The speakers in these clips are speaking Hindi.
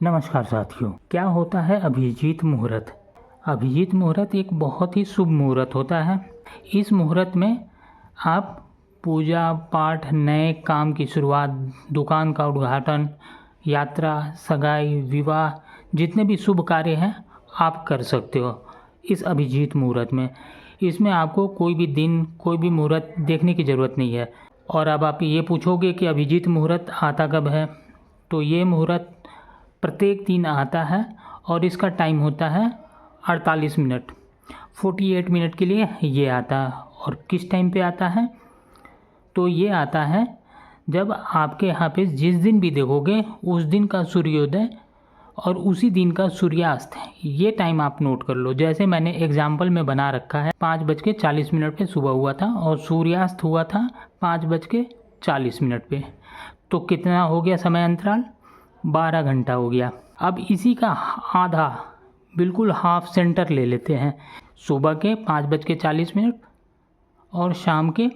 नमस्कार साथियों। क्या होता है अभिजीत मुहूर्त? अभिजीत मुहूर्त एक बहुत ही शुभ मुहूर्त होता है। इस मुहूर्त में आप पूजा पाठ, नए काम की शुरुआत, दुकान का उद्घाटन, यात्रा, सगाई, विवाह, जितने भी शुभ कार्य हैं आप कर सकते हो इस अभिजीत मुहूर्त में। इसमें आपको कोई भी दिन, कोई भी मुहूर्त देखने की ज़रूरत नहीं है। और अब आप ये पूछोगे कि अभिजीत मुहूर्त आता कब है, तो ये मुहूर्त प्रत्येक दिन आता है और इसका टाइम होता है 48 मिनट। 48 मिनट के लिए ये आता है। और किस टाइम पे आता है? तो ये आता है जब आपके यहाँ पे जिस दिन भी देखोगे उस दिन का सूर्योदय और उसी दिन का सूर्यास्त, ये टाइम आप नोट कर लो। जैसे मैंने एग्जाम्पल में बना रखा है, 5:40 पे सुबह हुआ था और सूर्यास्त हुआ था 5:40 पे। तो कितना हो गया समय अंतराल? 12 घंटा हो गया। अब इसी का आधा, बिल्कुल हाफ सेंटर ले लेते हैं। सुबह के 5:40 और शाम के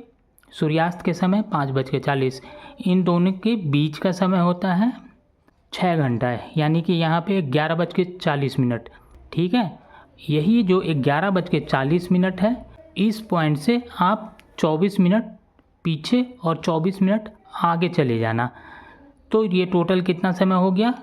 सूर्यास्त के समय 5:40, इन दोनों के बीच का समय होता है 6 घंटा है, यानी कि यहाँ पे 11:40। ठीक है, यही जो 11:40 है, इस पॉइंट से आप 24 मिनट पीछे और 24 मिनट आगे चले जाना। तो ये टोटल कितना समय हो गया?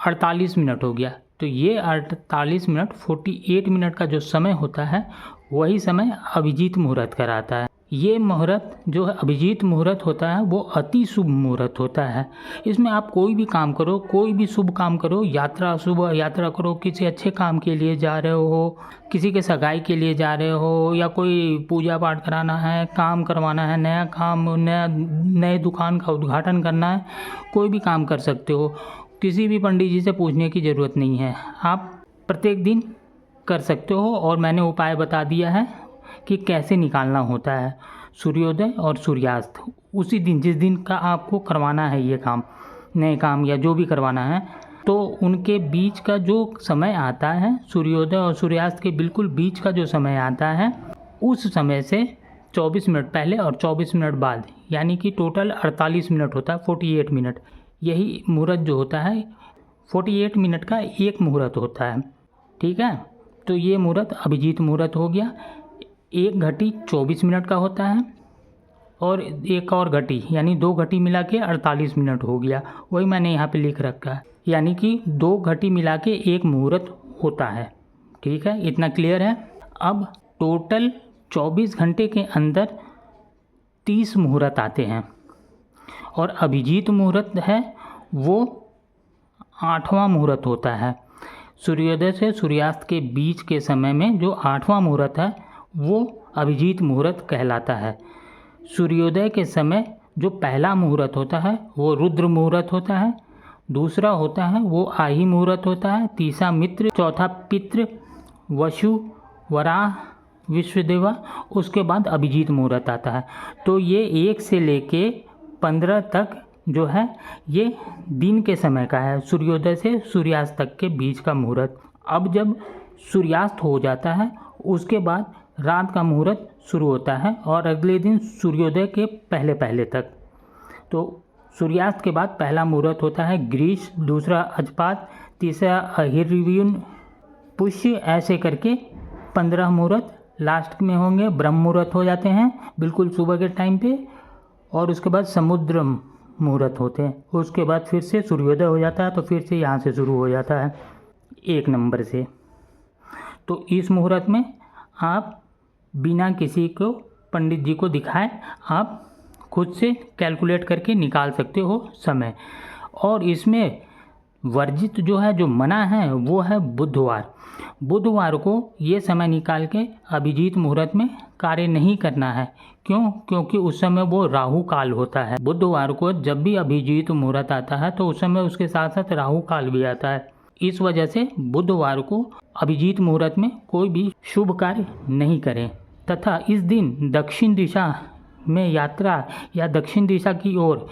48 मिनट हो गया। तो ये 48 मिनट, 48 मिनट का जो समय होता है वही समय अभिजीत मुहूर्त कराता है। ये मुहूर्त जो है अभिजीत मुहूर्त होता है वो अति शुभ मुहूर्त होता है। इसमें आप कोई भी काम करो, कोई भी शुभ काम करो, यात्रा, शुभ यात्रा करो, किसी अच्छे काम के लिए जा रहे हो, किसी के सगाई के लिए जा रहे हो, या कोई पूजा पाठ कराना है, काम करवाना है, नया काम, नए दुकान का उद्घाटन करना है, कोई भी काम कर सकते हो। किसी भी पंडित जी से पूछने की ज़रूरत नहीं है, आप प्रत्येक दिन कर सकते हो। और मैंने उपाय बता दिया है कि कैसे निकालना होता है सूर्योदय और सूर्यास्त। उसी दिन, जिस दिन का आपको करवाना है ये काम, नए काम या जो भी करवाना है, तो उनके बीच का जो समय आता है, सूर्योदय और सूर्यास्त के बिल्कुल बीच का जो समय आता है, उस समय से 24 मिनट पहले और 24 मिनट बाद, यानी कि टोटल 48 मिनट होता है, 48 मिनट। यही मुहूर्त जो होता है 48 मिनट का एक मुहूर्त होता है। ठीक है, तो ये मुहूर्त अभिजीत मुहूर्त हो गया। एक घटी 24 मिनट का होता है और एक और घटी, यानी 2 घटी मिला के 48 मिनट हो गया। वही मैंने यहाँ पे लिख रखा है, यानी कि 2 घटी मिला के एक मुहूर्त होता है। ठीक है, इतना क्लियर है। अब टोटल 24 घंटे के अंदर 30 मुहूर्त आते हैं और अभिजीत मुहूर्त है वो 8वां मुहूर्त होता है। सूर्योदय से सूर्यास्त के बीच के समय में जो 8वां मुहूर्त है वो अभिजीत मुहूर्त कहलाता है। सूर्योदय के समय जो पहला मुहूर्त होता है वो रुद्र मुहूर्त होता है, दूसरा होता है वो आही मुहूर्त होता है, तीसरा मित्र, चौथा पितृ, वसु, वराह, विश्वदेवा, उसके बाद अभिजीत मुहूर्त आता है। तो ये 1 से लेके 15 तक जो है ये दिन के समय का है, सूर्योदय से सूर्यास्त तक के बीच का मुहूर्त। अब जब सूर्यास्त हो जाता है उसके बाद रात का मुहूर्त शुरू होता है और अगले दिन सूर्योदय के पहले पहले तक। तो सूर्यास्त के बाद पहला मुहूर्त होता है ग्रीष, दूसरा अजपात, तीसरा अहिर्विन, पुष्य, ऐसे करके 15 मुहूर्त लास्ट में होंगे। ब्रह्म मुहूर्त हो जाते हैं बिल्कुल सुबह के टाइम पे, और उसके बाद समुद्र मुहूर्त होते हैं। उसके बाद फिर से सूर्योदय हो जाता है, तो फिर से यहाँ से शुरू हो जाता है 1 नंबर से। तो इस मुहूर्त में आप बिना किसी को, पंडित जी को दिखाए, आप खुद से कैलकुलेट करके निकाल सकते हो समय। और इसमें वर्जित जो है, जो मना है, वो है बुधवार। बुधवार को ये समय निकाल के अभिजीत मुहूर्त में कार्य नहीं करना है। क्यों? क्योंकि उस समय वो राहु काल होता है। बुधवार को जब भी अभिजीत मुहूर्त आता है तो उस समय उसके साथ साथ राहु काल भी आता है। इस वजह से बुधवार को अभिजीत मुहूर्त में कोई भी शुभ कार्य नहीं करें, तथा इस दिन दक्षिण दिशा में यात्रा या दक्षिण दिशा की ओर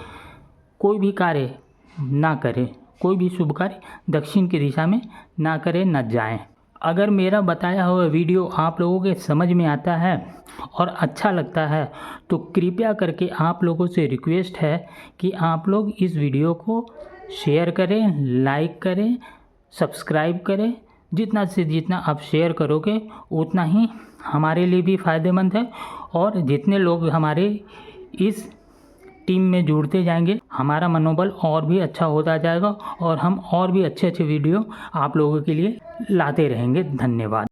कोई भी कार्य ना करें। कोई भी शुभ कार्य दक्षिण की दिशा में ना करें, ना जाएं। अगर मेरा बताया हुआ वीडियो आप लोगों के समझ में आता है और अच्छा लगता है तो कृपया करके आप लोगों से रिक्वेस्ट है कि आप लोग इस वीडियो को शेयर करें, लाइक करें, सब्सक्राइब करें। जितना से जितना आप शेयर करोगे उतना ही हमारे लिए भी फ़ायदेमंद है, और जितने लोग हमारे इस टीम में जुड़ते जाएंगे हमारा मनोबल और भी अच्छा होता जाएगा, और हम और भी अच्छे अच्छे वीडियो आप लोगों के लिए लाते रहेंगे। धन्यवाद।